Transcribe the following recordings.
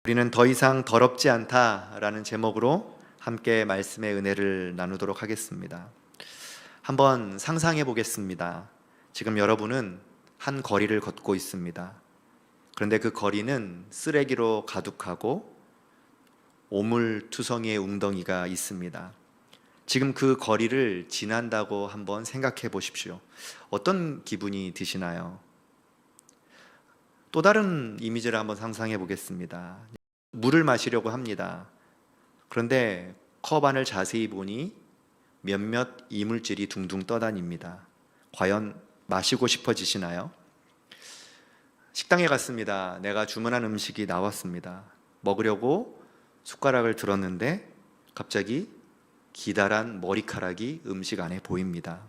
우리는 더 이상 더럽지 않다라는 제목으로 함께 말씀의 은혜를 나누도록 하겠습니다. 한번 상상해 보겠습니다. 지금 여러분은 한 거리를 걷고 있습니다. 그런데 그 거리는 쓰레기로 가득하고 오물투성이의 웅덩이가 있습니다. 지금 그 거리를 지난다고 한번 생각해 보십시오. 어떤 기분이 드시나요? 또 다른 이미지를 한번 상상해 보겠습니다. 물을 마시려고 합니다. 그런데 컵 안을 자세히 보니 몇몇 이물질이 둥둥 떠다닙니다. 과연 마시고 싶어지시나요? 식당에 갔습니다. 내가 주문한 음식이 나왔습니다. 먹으려고 숟가락을 들었는데 갑자기 기다란 머리카락이 음식 안에 보입니다.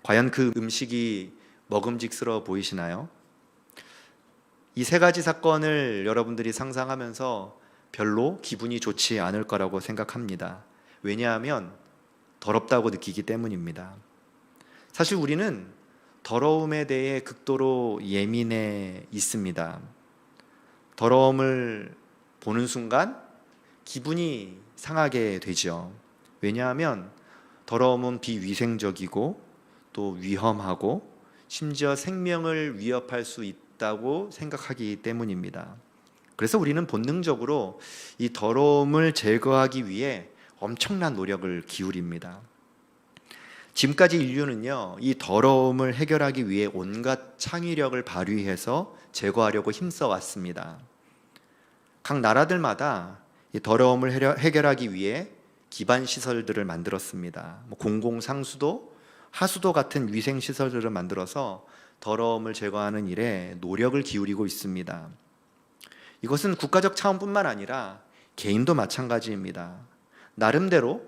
과연 그 음식이 먹음직스러워 보이시나요? 이 세 가지 사건을 여러분들이 상상하면서 별로 기분이 좋지 않을 거라고 생각합니다. 왜냐하면 더럽다고 느끼기 때문입니다. 사실 우리는 더러움에 대해 극도로 예민해 있습니다. 더러움을 보는 순간 기분이 상하게 되죠. 왜냐하면 더러움은 비위생적이고 또 위험하고 심지어 생명을 위협할 수 있다고 생각하기 때문입니다. 그래서 우리는 본능적으로 이 더러움을 제거하기 위해 엄청난 노력을 기울입니다. 지금까지 인류는요, 이 더러움을 해결하기 위해 온갖 창의력을 발휘해서 제거하려고 힘써 왔습니다. 각 나라들마다 이 더러움을 해결하기 위해 기반 시설들을 만들었습니다. 공공상수도, 하수도 같은 위생 시설들을 만들어서 더러움을 제거하는 일에 노력을 기울이고 있습니다. 이것은 국가적 차원뿐만 아니라 개인도 마찬가지입니다. 나름대로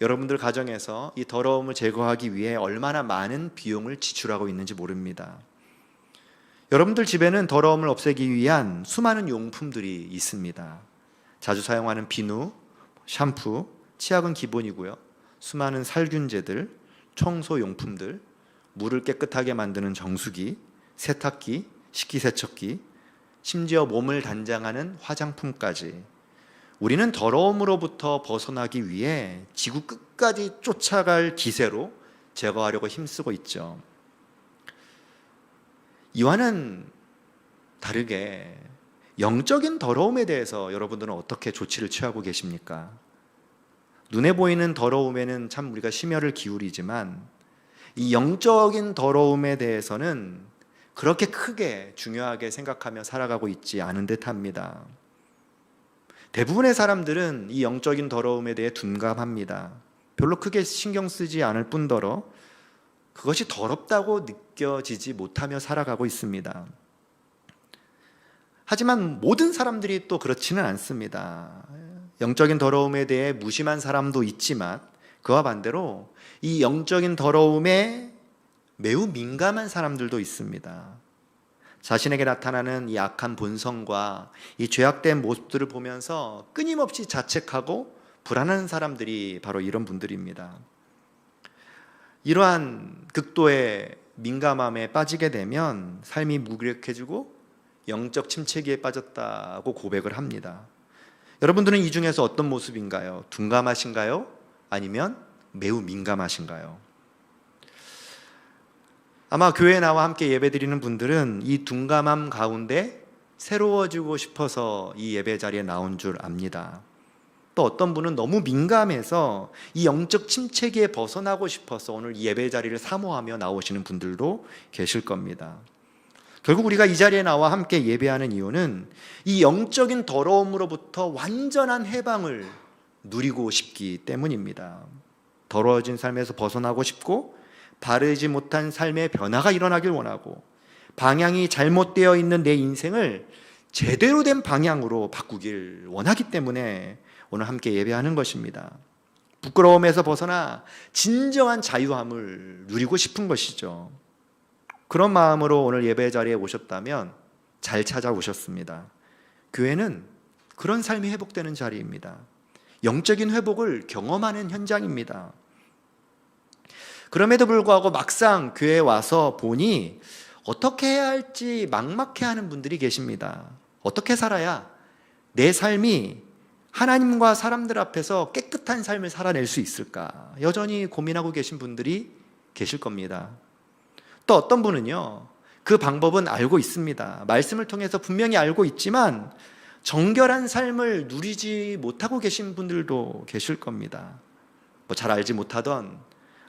여러분들 가정에서 이 더러움을 제거하기 위해 얼마나 많은 비용을 지출하고 있는지 모릅니다. 여러분들 집에는 더러움을 없애기 위한 수많은 용품들이 있습니다. 자주 사용하는 비누, 샴푸, 치약은 기본이고요. 수많은 살균제들, 청소용품들, 물을 깨끗하게 만드는 정수기, 세탁기, 식기세척기, 심지어 몸을 단장하는 화장품까지 우리는 더러움으로부터 벗어나기 위해 지구 끝까지 쫓아갈 기세로 제거하려고 힘쓰고 있죠. 이와는 다르게 영적인 더러움에 대해서 여러분들은 어떻게 조치를 취하고 계십니까? 눈에 보이는 더러움에는 참 우리가 심혈을 기울이지만 이 영적인 더러움에 대해서는 그렇게 크게 중요하게 생각하며 살아가고 있지 않은 듯합니다. 대부분의 사람들은 이 영적인 더러움에 대해 둔감합니다. 별로 크게 신경 쓰지 않을 뿐더러 그것이 더럽다고 느껴지지 못하며 살아가고 있습니다. 하지만 모든 사람들이 또 그렇지는 않습니다. 영적인 더러움에 대해 무심한 사람도 있지만 그와 반대로 이 영적인 더러움에 매우 민감한 사람들도 있습니다. 자신에게 나타나는 이 악한 본성과 이 죄악된 모습들을 보면서 끊임없이 자책하고 불안한 사람들이 바로 이런 분들입니다. 이러한 극도의 민감함에 빠지게 되면 삶이 무기력해지고 영적 침체기에 빠졌다고 고백을 합니다. 여러분들은 이 중에서 어떤 모습인가요? 둔감하신가요? 아니면 매우 민감하신가요? 아마 교회에 나와 함께 예배드리는 분들은 이 둔감함 가운데 새로워지고 싶어서 이 예배 자리에 나온 줄 압니다. 또 어떤 분은 너무 민감해서 이 영적 침체기에 벗어나고 싶어서 오늘 이 예배 자리를 사모하며 나오시는 분들도 계실 겁니다. 결국 우리가 이 자리에 나와 함께 예배하는 이유는 이 영적인 더러움으로부터 완전한 해방을 누리고 싶기 때문입니다. 더러워진 삶에서 벗어나고 싶고 바르지 못한 삶의 변화가 일어나길 원하고 방향이 잘못되어 있는 내 인생을 제대로 된 방향으로 바꾸길 원하기 때문에 오늘 함께 예배하는 것입니다. 부끄러움에서 벗어나 진정한 자유함을 누리고 싶은 것이죠. 그런 마음으로 오늘 예배 자리에 오셨다면 잘 찾아오셨습니다. 교회는 그런 삶이 회복되는 자리입니다. 영적인 회복을 경험하는 현장입니다. 그럼에도 불구하고 막상 교회에 와서 보니 어떻게 해야 할지 막막해하는 분들이 계십니다. 어떻게 살아야 내 삶이 하나님과 사람들 앞에서 깨끗한 삶을 살아낼 수 있을까? 여전히 고민하고 계신 분들이 계실 겁니다. 또 어떤 분은요, 그 방법은 알고 있습니다. 말씀을 통해서 분명히 알고 있지만 정결한 삶을 누리지 못하고 계신 분들도 계실 겁니다. 뭐 잘 알지 못하던,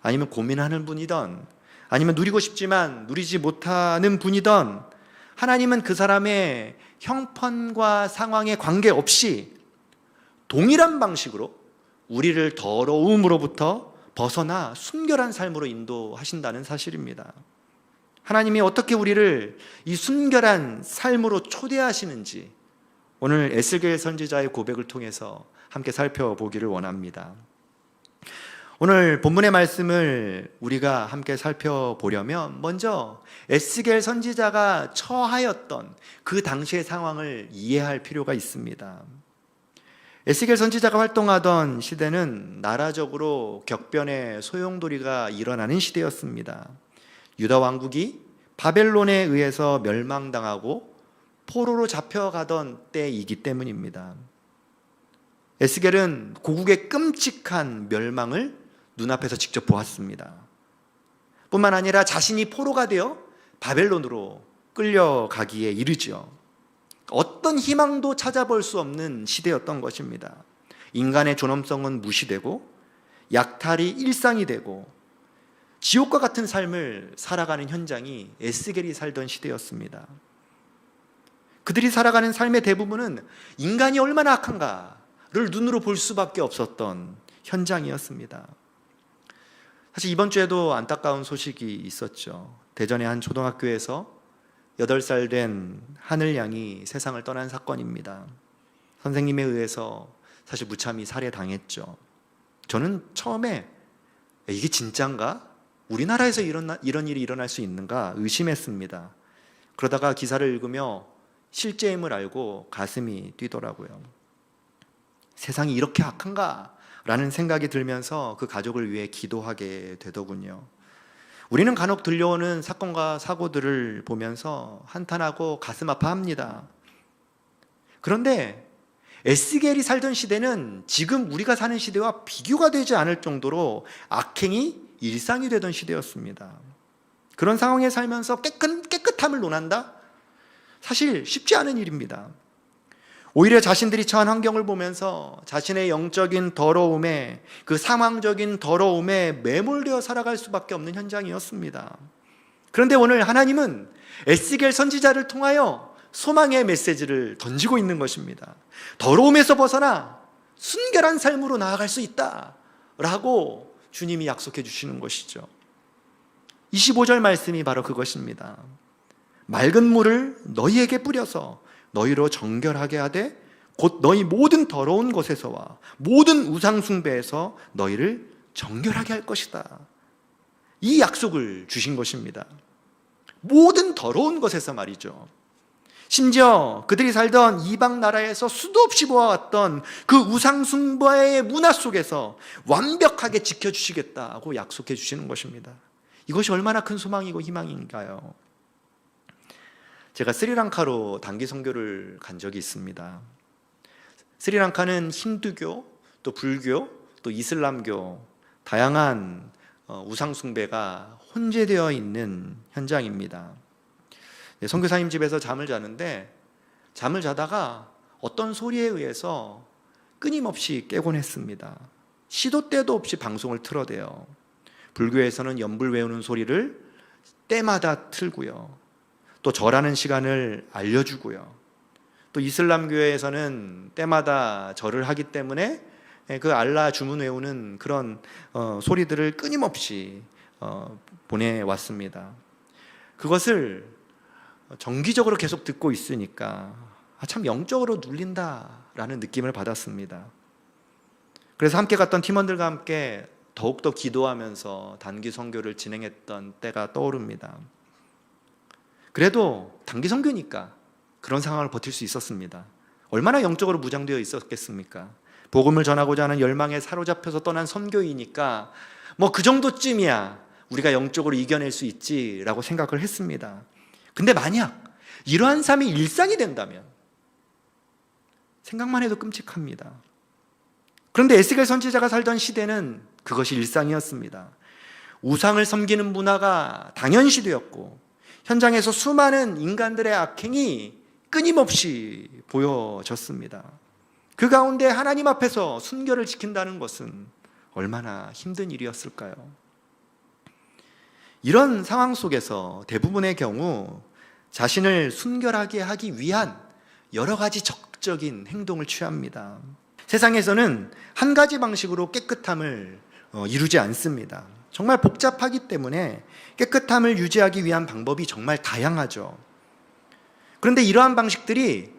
아니면 고민하는 분이던, 아니면 누리고 싶지만 누리지 못하는 분이던, 하나님은 그 사람의 형편과 상황에 관계없이 동일한 방식으로 우리를 더러움으로부터 벗어나 순결한 삶으로 인도하신다는 사실입니다. 하나님이 어떻게 우리를 이 순결한 삶으로 초대하시는지 오늘 에스겔 선지자의 고백을 통해서 함께 살펴보기를 원합니다. 오늘 본문의 말씀을 우리가 함께 살펴보려면 먼저 에스겔 선지자가 처하였던 그 당시의 상황을 이해할 필요가 있습니다. 에스겔 선지자가 활동하던 시대는 나라적으로 격변의 소용돌이가 일어나는 시대였습니다. 유다 왕국이 바벨론에 의해서 멸망당하고 포로로 잡혀가던 때이기 때문입니다. 에스겔은 고국의 끔찍한 멸망을 눈앞에서 직접 보았습니다. 뿐만 아니라 자신이 포로가 되어 바벨론으로 끌려가기에 이르죠. 어떤 희망도 찾아볼 수 없는 시대였던 것입니다. 인간의 존엄성은 무시되고 약탈이 일상이 되고 지옥과 같은 삶을 살아가는 현장이 에스겔이 살던 시대였습니다. 그들이 살아가는 삶의 대부분은 인간이 얼마나 악한가를 눈으로 볼 수밖에 없었던 현장이었습니다. 사실 이번 주에도 안타까운 소식이 있었죠. 대전의 한 초등학교에서 8살 된 하늘 양이 세상을 떠난 사건입니다. 선생님에 의해서 사실 무참히 살해당했죠. 저는 처음에 이게 진짠가? 우리나라에서 이런 일이 일어날 수 있는가 의심했습니다. 그러다가 기사를 읽으며 실제임을 알고 가슴이 뛰더라고요. 세상이 이렇게 악한가? 라는 생각이 들면서 그 가족을 위해 기도하게 되더군요. 우리는 간혹 들려오는 사건과 사고들을 보면서 한탄하고 가슴 아파합니다. 그런데 에스겔이 살던 시대는 지금 우리가 사는 시대와 비교가 되지 않을 정도로 악행이 일상이 되던 시대였습니다. 그런 상황에 살면서 깨끗함을 논한다? 사실 쉽지 않은 일입니다. 오히려 자신들이 처한 환경을 보면서 자신의 영적인 더러움에, 그 상황적인 더러움에 매몰되어 살아갈 수밖에 없는 현장이었습니다. 그런데 오늘 하나님은 에스겔 선지자를 통하여 소망의 메시지를 던지고 있는 것입니다. 더러움에서 벗어나 순결한 삶으로 나아갈 수 있다라고 주님이 약속해 주시는 것이죠. 25절 말씀이 바로 그것입니다. 맑은 물을 너희에게 뿌려서 너희로 정결하게 하되 곧 너희 모든 더러운 것에서와 모든 우상 숭배에서 너희를 정결하게 할 것이다. 이 약속을 주신 것입니다. 모든 더러운 것에서 말이죠. 심지어 그들이 살던 이방 나라에서 수도 없이 보아왔던 그 우상 숭배의 문화 속에서 완벽하게 지켜주시겠다고 약속해 주시는 것입니다. 이것이 얼마나 큰 소망이고 희망인가요? 제가 스리랑카로 단기 선교를 간 적이 있습니다. 스리랑카는 힌두교, 또 불교, 또 이슬람교 다양한 우상 숭배가 혼재되어 있는 현장입니다. 선교사님 집에서 잠을 자는데 잠을 자다가 어떤 소리에 의해서 끊임없이 깨곤 했습니다. 시도 때도 없이 방송을 틀어대요. 불교에서는 연불 외우는 소리를 때마다 틀고요. 또 절하는 시간을 알려주고요. 또 이슬람교에서는 때마다 절을 하기 때문에 그 알라 주문 외우는 그런 소리들을 끊임없이 보내왔습니다. 그것을 정기적으로 계속 듣고 있으니까 참 영적으로 눌린다라는 느낌을 받았습니다. 그래서 함께 갔던 팀원들과 함께 더욱더 기도하면서 단기 선교를 진행했던 때가 떠오릅니다. 그래도 단기 선교니까 그런 상황을 버틸 수 있었습니다. 얼마나 영적으로 무장되어 있었겠습니까? 복음을 전하고자 하는 열망에 사로잡혀서 떠난 선교이니까 뭐 그 정도쯤이야 우리가 영적으로 이겨낼 수 있지라고 생각을 했습니다. 근데 만약 이러한 삶이 일상이 된다면 생각만 해도 끔찍합니다. 그런데 에스겔 선지자가 살던 시대는 그것이 일상이었습니다. 우상을 섬기는 문화가 당연시되었고 현장에서 수많은 인간들의 악행이 끊임없이 보여졌습니다. 그 가운데 하나님 앞에서 순결을 지킨다는 것은 얼마나 힘든 일이었을까요? 이런 상황 속에서 대부분의 경우 자신을 순결하게 하기 위한 여러 가지 적극적인 행동을 취합니다. 세상에서는 한 가지 방식으로 깨끗함을 이루지 않습니다. 정말 복잡하기 때문에 깨끗함을 유지하기 위한 방법이 정말 다양하죠. 그런데 이러한 방식들이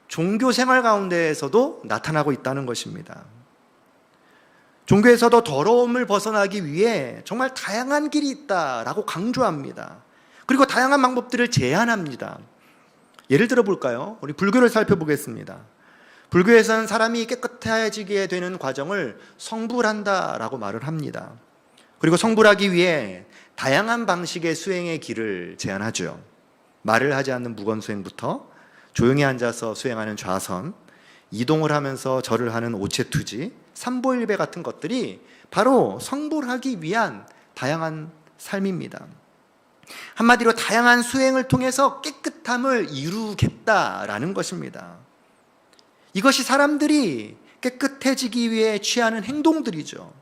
종교 생활 가운데에서도 나타나고 있다는 것입니다. 종교에서도 더러움을 벗어나기 위해 정말 다양한 길이 있다라고 강조합니다. 그리고 다양한 방법들을 제안합니다. 예를 들어 볼까요? 우리 불교를 살펴보겠습니다. 불교에서는 사람이 깨끗해지게 되는 과정을 성불한다라고 말을 합니다. 그리고 성불하기 위해 다양한 방식의 수행의 길을 제안하죠. 말을 하지 않는 무건수행부터 조용히 앉아서 수행하는 좌선, 이동을 하면서 절을 하는 오체투지, 삼보일배 같은 것들이 바로 성불하기 위한 다양한 삶입니다. 한마디로 다양한 수행을 통해서 깨끗함을 이루겠다라는 것입니다. 이것이 사람들이 깨끗해지기 위해 취하는 행동들이죠.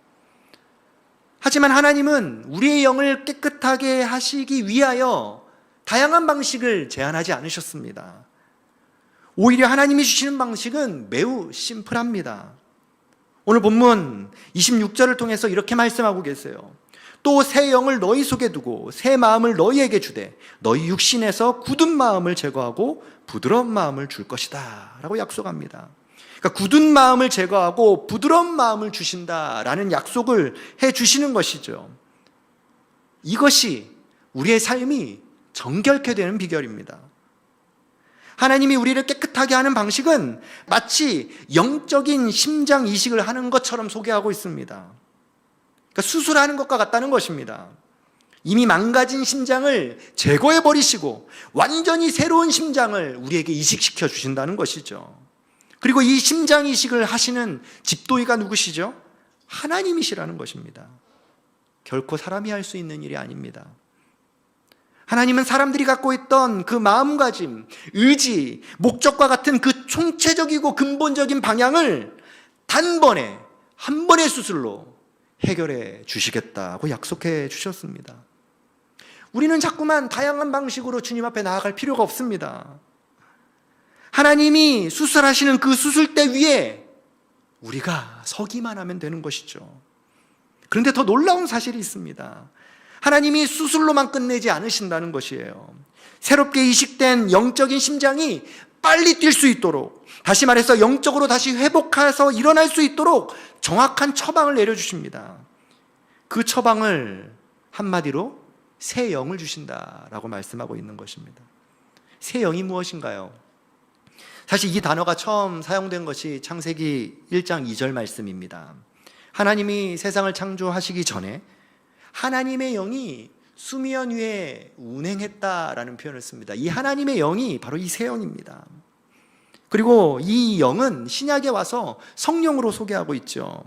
하지만 하나님은 우리의 영을 깨끗하게 하시기 위하여 다양한 방식을 제안하지 않으셨습니다. 오히려 하나님이 주시는 방식은 매우 심플합니다. 오늘 본문 26절을 통해서 이렇게 말씀하고 계세요. 또 새 영을 너희 속에 두고 새 마음을 너희에게 주되 너희 육신에서 굳은 마음을 제거하고 부드러운 마음을 줄 것이다 라고 약속합니다. 그러니까 굳은 마음을 제거하고 부드러운 마음을 주신다라는 약속을 해 주시는 것이죠. 이것이 우리의 삶이 정결케 되는 비결입니다. 하나님이 우리를 깨끗하게 하는 방식은 마치 영적인 심장 이식을 하는 것처럼 소개하고 있습니다. 그러니까 수술하는 것과 같다는 것입니다. 이미 망가진 심장을 제거해 버리시고 완전히 새로운 심장을 우리에게 이식시켜 주신다는 것이죠. 그리고 이 심장 이식을 하시는 집도의가 누구시죠? 하나님이시라는 것입니다. 결코 사람이 할 수 있는 일이 아닙니다. 하나님은 사람들이 갖고 있던 그 마음가짐, 의지, 목적과 같은 그 총체적이고 근본적인 방향을 단번에 한 번의 수술로 해결해 주시겠다고 약속해 주셨습니다. 우리는 자꾸만 다양한 방식으로 주님 앞에 나아갈 필요가 없습니다. 하나님이 수술하시는 그 수술대 위에 우리가 서기만 하면 되는 것이죠. 그런데 더 놀라운 사실이 있습니다. 하나님이 수술로만 끝내지 않으신다는 것이에요. 새롭게 이식된 영적인 심장이 빨리 뛸 수 있도록, 다시 말해서 영적으로 다시 회복해서 일어날 수 있도록 정확한 처방을 내려주십니다. 그 처방을 한마디로 새 영을 주신다라고 말씀하고 있는 것입니다. 새 영이 무엇인가요? 사실 이 단어가 처음 사용된 것이 창세기 1장 2절 말씀입니다. 하나님이 세상을 창조하시기 전에 하나님의 영이 수면 위에 운행했다라는 표현을 씁니다. 이 하나님의 영이 바로 이 새 영입니다. 그리고 이 영은 신약에 와서 성령으로 소개하고 있죠.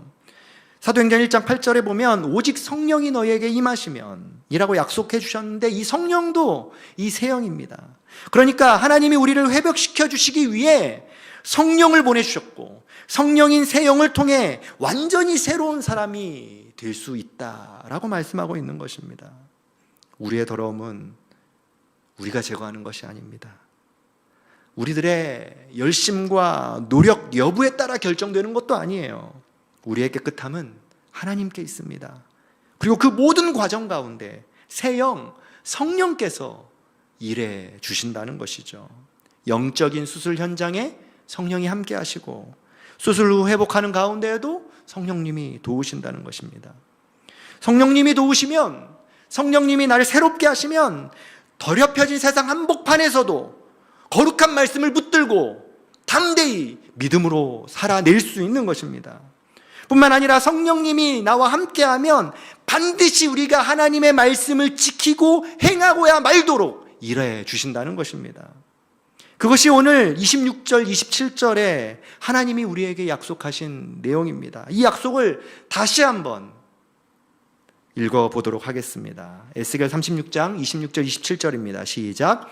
사도행전 1장 8절에 보면 오직 성령이 너희에게 임하시면 이라고 약속해 주셨는데 이 성령도 이 새 영입니다. 그러니까 하나님이 우리를 회복시켜 주시기 위해 성령을 보내주셨고 성령인 새 영을 통해 완전히 새로운 사람이 될 수 있다라고 말씀하고 있는 것입니다. 우리의 더러움은 우리가 제거하는 것이 아닙니다. 우리들의 열심과 노력 여부에 따라 결정되는 것도 아니에요. 우리의 깨끗함은 하나님께 있습니다. 그리고 그 모든 과정 가운데 새 영, 성령께서 일해 주신다는 것이죠. 영적인 수술 현장에 성령이 함께 하시고 수술 후 회복하는 가운데에도 성령님이 도우신다는 것입니다. 성령님이 도우시면, 성령님이 나를 새롭게 하시면 더럽혀진 세상 한복판에서도 거룩한 말씀을 붙들고 담대히 믿음으로 살아낼 수 있는 것입니다. 뿐만 아니라 성령님이 나와 함께하면 반드시 우리가 하나님의 말씀을 지키고 행하고야 말도록 일해 주신다는 것입니다. 그것이 오늘 26절, 27절에 하나님이 우리에게 약속하신 내용입니다. 이 약속을 다시 한번 읽어보도록 하겠습니다. 에스겔 36장 26절, 27절입니다. 시작.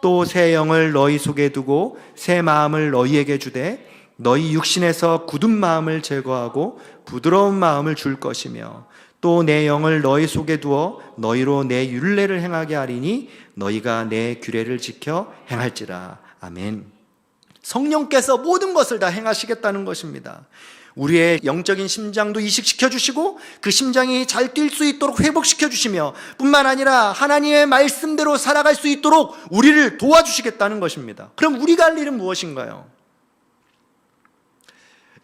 또 새 영을 너희 속에 두고 새 마음을 너희에게 주되 너희 육신에서 굳은 마음을 제거하고 부드러운 마음을 줄 것이며 또 내 영을 너희 속에 두어 너희로 내 율례를 행하게 하리니 너희가 내 규례를 지켜 행할지라. 아멘. 성령께서 모든 것을 다 행하시겠다는 것입니다. 우리의 영적인 심장도 이식시켜 주시고 그 심장이 잘 뛸 수 있도록 회복시켜 주시며 뿐만 아니라 하나님의 말씀대로 살아갈 수 있도록 우리를 도와주시겠다는 것입니다. 그럼 우리가 할 일은 무엇인가요?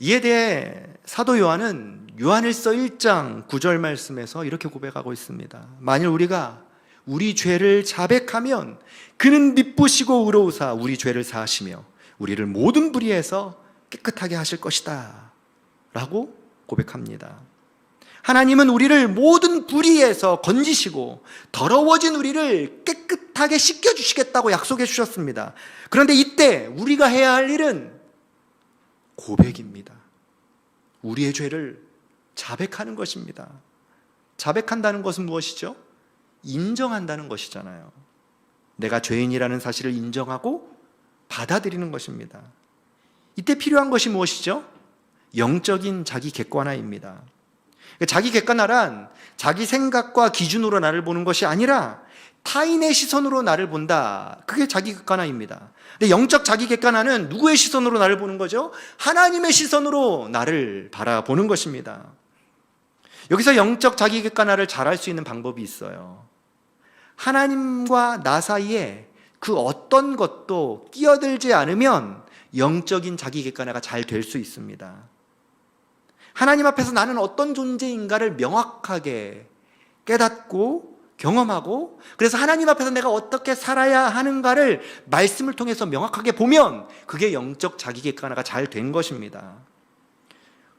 이에 대해 사도 요한은 요한일서 1장 9절 말씀에서 이렇게 고백하고 있습니다. 만일 우리가 우리 죄를 자백하면 그는 미쁘시고 의로우사 우리 죄를 사하시며 우리를 모든 불의에서 깨끗하게 하실 것이다 라고 고백합니다. 하나님은 우리를 모든 불의에서 건지시고 더러워진 우리를 깨끗하게 씻겨주시겠다고 약속해 주셨습니다. 그런데 이때 우리가 해야 할 일은 고백입니다. 우리의 죄를 자백하는 것입니다. 자백한다는 것은 무엇이죠? 인정한다는 것이잖아요. 내가 죄인이라는 사실을 인정하고 받아들이는 것입니다. 이때 필요한 것이 무엇이죠? 영적인 자기 객관화입니다. 자기 객관화란 자기 생각과 기준으로 나를 보는 것이 아니라 타인의 시선으로 나를 본다. 그게 자기 객관화입니다. 근데 영적 자기 객관화는 누구의 시선으로 나를 보는 거죠? 하나님의 시선으로 나를 바라보는 것입니다. 여기서 영적 자기 객관화를 잘할 수 있는 방법이 있어요. 하나님과 나 사이에 그 어떤 것도 끼어들지 않으면 영적인 자기 객관화가 잘 될 수 있습니다. 하나님 앞에서 나는 어떤 존재인가를 명확하게 깨닫고 경험하고 그래서 하나님 앞에서 내가 어떻게 살아야 하는가를 말씀을 통해서 명확하게 보면 그게 영적 자기 객관화가 잘 된 것입니다.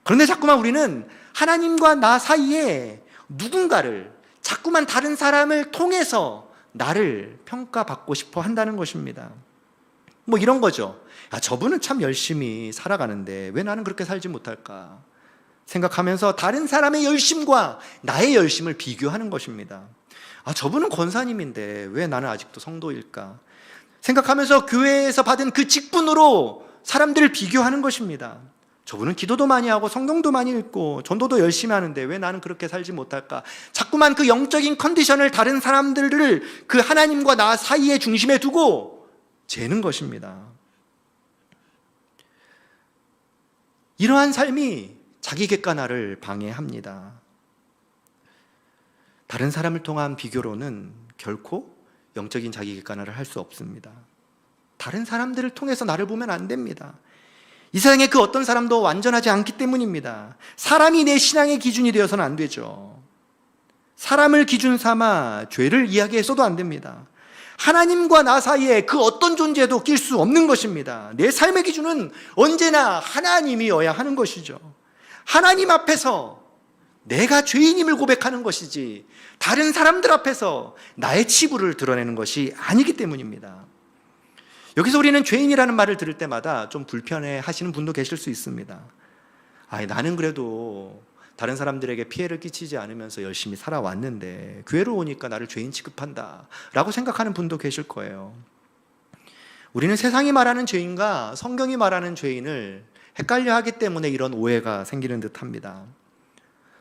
그런데 자꾸만 우리는 하나님과 나 사이에 누군가를 자꾸만 다른 사람을 통해서 나를 평가받고 싶어 한다는 것입니다. 뭐 이런 거죠. 저분은 참 열심히 살아가는데 왜 나는 그렇게 살지 못할까 생각하면서 다른 사람의 열심과 나의 열심을 비교하는 것입니다. 저분은 권사님인데 왜 나는 아직도 성도일까 생각하면서 교회에서 받은 그 직분으로 사람들을 비교하는 것입니다. 저분은 기도도 많이 하고 성경도 많이 읽고 전도도 열심히 하는데 왜 나는 그렇게 살지 못할까? 자꾸만 그 영적인 컨디션을 다른 사람들을 그 하나님과 나 사이의 중심에 두고 재는 것입니다. 이러한 삶이 자기 객관화를 방해합니다. 다른 사람을 통한 비교로는 결코 영적인 자기 객관화를 할 수 없습니다. 다른 사람들을 통해서 나를 보면 안 됩니다. 이 세상에 그 어떤 사람도 완전하지 않기 때문입니다. 사람이 내 신앙의 기준이 되어서는 안 되죠. 사람을 기준 삼아 죄를 이야기해서도 안 됩니다. 하나님과 나 사이에 그 어떤 존재도 낄 수 없는 것입니다. 내 삶의 기준은 언제나 하나님이어야 하는 것이죠. 하나님 앞에서 내가 죄인임을 고백하는 것이지 다른 사람들 앞에서 나의 치부를 드러내는 것이 아니기 때문입니다. 여기서 우리는 죄인이라는 말을 들을 때마다 좀 불편해 하시는 분도 계실 수 있습니다. 나는 그래도 다른 사람들에게 피해를 끼치지 않으면서 열심히 살아왔는데 교회로 오니까 나를 죄인 취급한다 라고 생각하는 분도 계실 거예요. 우리는 세상이 말하는 죄인과 성경이 말하는 죄인을 헷갈려 하기 때문에 이런 오해가 생기는 듯 합니다.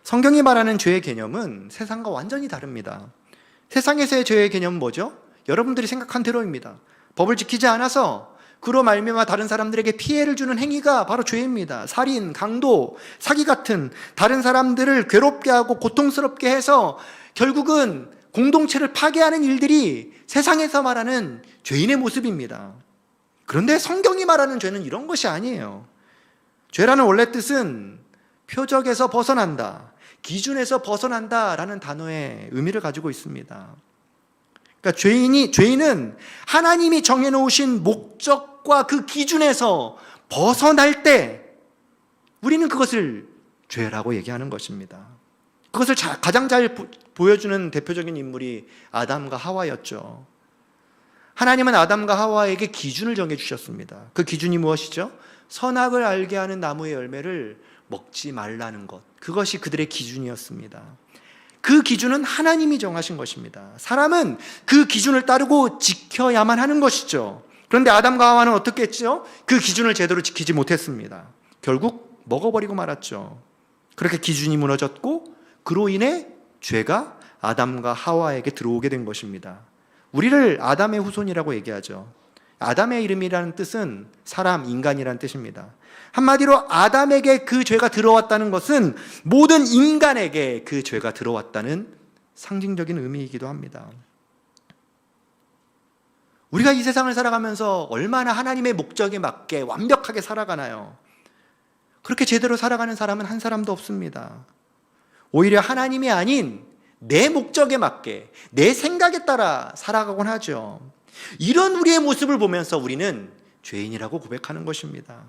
성경이 말하는 죄의 개념은 세상과 완전히 다릅니다. 세상에서의 죄의 개념은 뭐죠? 여러분들이 생각한 대로입니다. 법을 지키지 않아서 그로 말미암아 다른 사람들에게 피해를 주는 행위가 바로 죄입니다. 살인, 강도, 사기 같은 다른 사람들을 괴롭게 하고 고통스럽게 해서 결국은 공동체를 파괴하는 일들이 세상에서 말하는 죄인의 모습입니다. 그런데 성경이 말하는 죄는 이런 것이 아니에요. 죄라는 원래 뜻은 표적에서 벗어난다, 기준에서 벗어난다 라는 단어의 의미를 가지고 있습니다. 그러니까 죄인은 하나님이 정해놓으신 목적과 그 기준에서 벗어날 때 우리는 그것을 죄라고 얘기하는 것입니다. 그것을 가장 잘 보여주는 대표적인 인물이 아담과 하와였죠. 하나님은 아담과 하와에게 기준을 정해 주셨습니다. 그 기준이 무엇이죠? 선악을 알게 하는 나무의 열매를 먹지 말라는 것. 그것이 그들의 기준이었습니다. 그 기준은 하나님이 정하신 것입니다. 사람은 그 기준을 따르고 지켜야만 하는 것이죠. 그런데 아담과 하와는 어떻게 했죠? 그 기준을 제대로 지키지 못했습니다. 결국 먹어버리고 말았죠. 그렇게 기준이 무너졌고 그로 인해 죄가 아담과 하와에게 들어오게 된 것입니다. 우리를 아담의 후손이라고 얘기하죠. 아담의 이름이라는 뜻은 사람, 인간이라는 뜻입니다. 한마디로 아담에게 그 죄가 들어왔다는 것은 모든 인간에게 그 죄가 들어왔다는 상징적인 의미이기도 합니다. 우리가 이 세상을 살아가면서 얼마나 하나님의 목적에 맞게 완벽하게 살아가나요? 그렇게 제대로 살아가는 사람은 한 사람도 없습니다. 오히려 하나님이 아닌 내 목적에 맞게 내 생각에 따라 살아가곤 하죠. 이런 우리의 모습을 보면서 우리는 죄인이라고 고백하는 것입니다.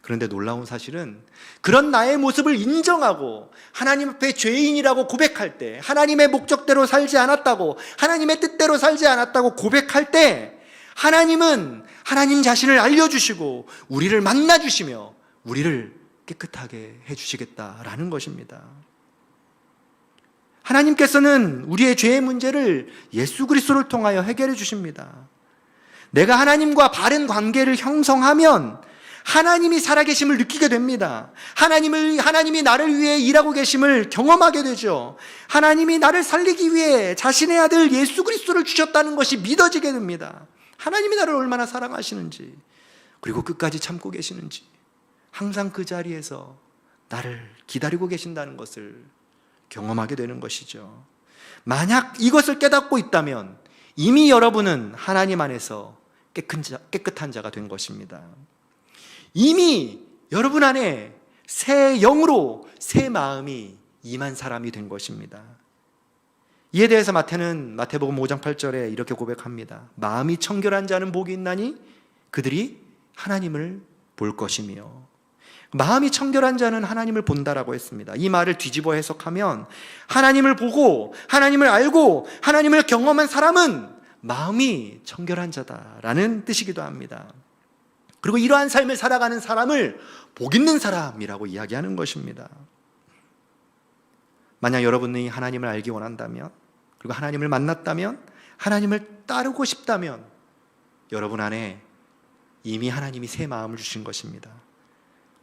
그런데 놀라운 사실은 그런 나의 모습을 인정하고 하나님 앞에 죄인이라고 고백할 때, 하나님의 목적대로 살지 않았다고, 하나님의 뜻대로 살지 않았다고 고백할 때 하나님은 하나님 자신을 알려주시고 우리를 만나주시며 우리를 깨끗하게 해주시겠다라는 것입니다. 하나님께서는 우리의 죄의 문제를 예수 그리스도를 통하여 해결해 주십니다. 내가 하나님과 바른 관계를 형성하면 하나님이 살아계심을 느끼게 됩니다. 하나님이 나를 위해 일하고 계심을 경험하게 되죠. 하나님이 나를 살리기 위해 자신의 아들 예수 그리스도를 주셨다는 것이 믿어지게 됩니다. 하나님이 나를 얼마나 사랑하시는지, 그리고 끝까지 참고 계시는지, 항상 그 자리에서 나를 기다리고 계신다는 것을 경험하게 되는 것이죠. 만약 이것을 깨닫고 있다면 이미 여러분은 하나님 안에서 깨끗한 자가 된 것입니다. 이미 여러분 안에 새 영으로 새 마음이 임한 사람이 된 것입니다. 이에 대해서 마태복음 5장 8절에 이렇게 고백합니다. 마음이 청결한 자는 복이 있나니 그들이 하나님을 볼 것이며. 마음이 청결한 자는 하나님을 본다라고 했습니다. 이 말을 뒤집어 해석하면 하나님을 보고 하나님을 알고 하나님을 경험한 사람은 마음이 청결한 자다라는 뜻이기도 합니다. 그리고 이러한 삶을 살아가는 사람을 복 있는 사람이라고 이야기하는 것입니다. 만약 여러분이 하나님을 알기 원한다면, 그리고 하나님을 만났다면, 하나님을 따르고 싶다면 여러분 안에 이미 하나님이 새 마음을 주신 것입니다.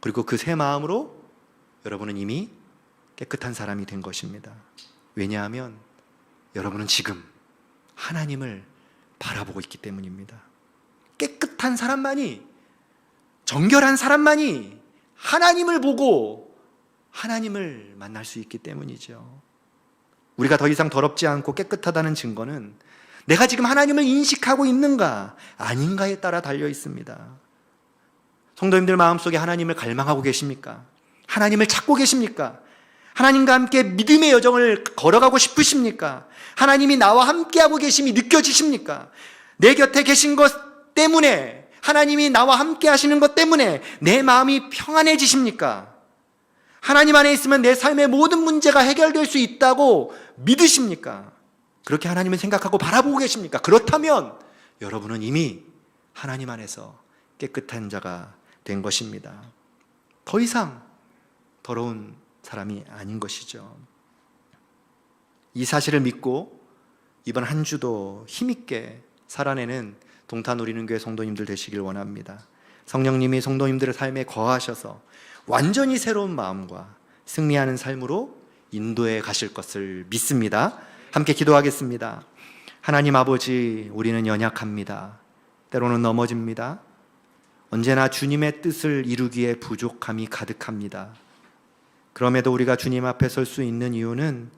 그리고 그 새 마음으로 여러분은 이미 깨끗한 사람이 된 것입니다. 왜냐하면 여러분은 지금 하나님을 바라보고 있기 때문입니다. 깨끗한 사람만이, 정결한 사람만이 하나님을 보고 하나님을 만날 수 있기 때문이죠. 우리가 더 이상 더럽지 않고 깨끗하다는 증거는 내가 지금 하나님을 인식하고 있는가 아닌가에 따라 달려 있습니다. 성도님들 마음속에 하나님을 갈망하고 계십니까? 하나님을 찾고 계십니까? 하나님과 함께 믿음의 여정을 걸어가고 싶으십니까? 하나님이 나와 함께하고 계심이 느껴지십니까? 내 곁에 계신 것 때문에, 하나님이 나와 함께 하시는 것 때문에 내 마음이 평안해지십니까? 하나님 안에 있으면 내 삶의 모든 문제가 해결될 수 있다고 믿으십니까? 그렇게 하나님을 생각하고 바라보고 계십니까? 그렇다면 여러분은 이미 하나님 안에서 깨끗한 자가 된 것입니다. 더 이상 더러운 사람이 아닌 것이죠. 이 사실을 믿고 이번 한 주도 힘있게 살아내는 동탄 우리는 교회 성도님들 되시길 원합니다. 성령님이 성도님들의 삶에 거하셔서 완전히 새로운 마음과 승리하는 삶으로 인도해 가실 것을 믿습니다. 함께 기도하겠습니다. 하나님 아버지, 우리는 연약합니다. 때로는 넘어집니다. 언제나 주님의 뜻을 이루기에 부족함이 가득합니다. 그럼에도 우리가 주님 앞에 설 수 있는 이유는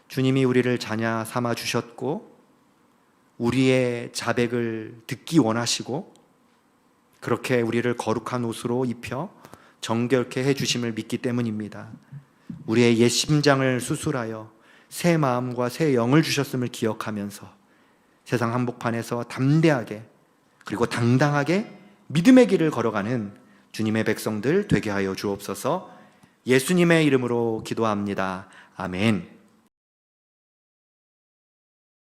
주님이 우리를 자녀 삼아 주셨고 우리의 자백을 듣기 원하시고 그렇게 우리를 거룩한 옷으로 입혀 정결케 해주심을 믿기 때문입니다. 우리의 옛 심장을 수술하여 새 마음과 새 영을 주셨음을 기억하면서 세상 한복판에서 담대하게 그리고 당당하게 믿음의 길을 걸어가는 주님의 백성들 되게 하여 주옵소서. 예수님의 이름으로 기도합니다. 아멘.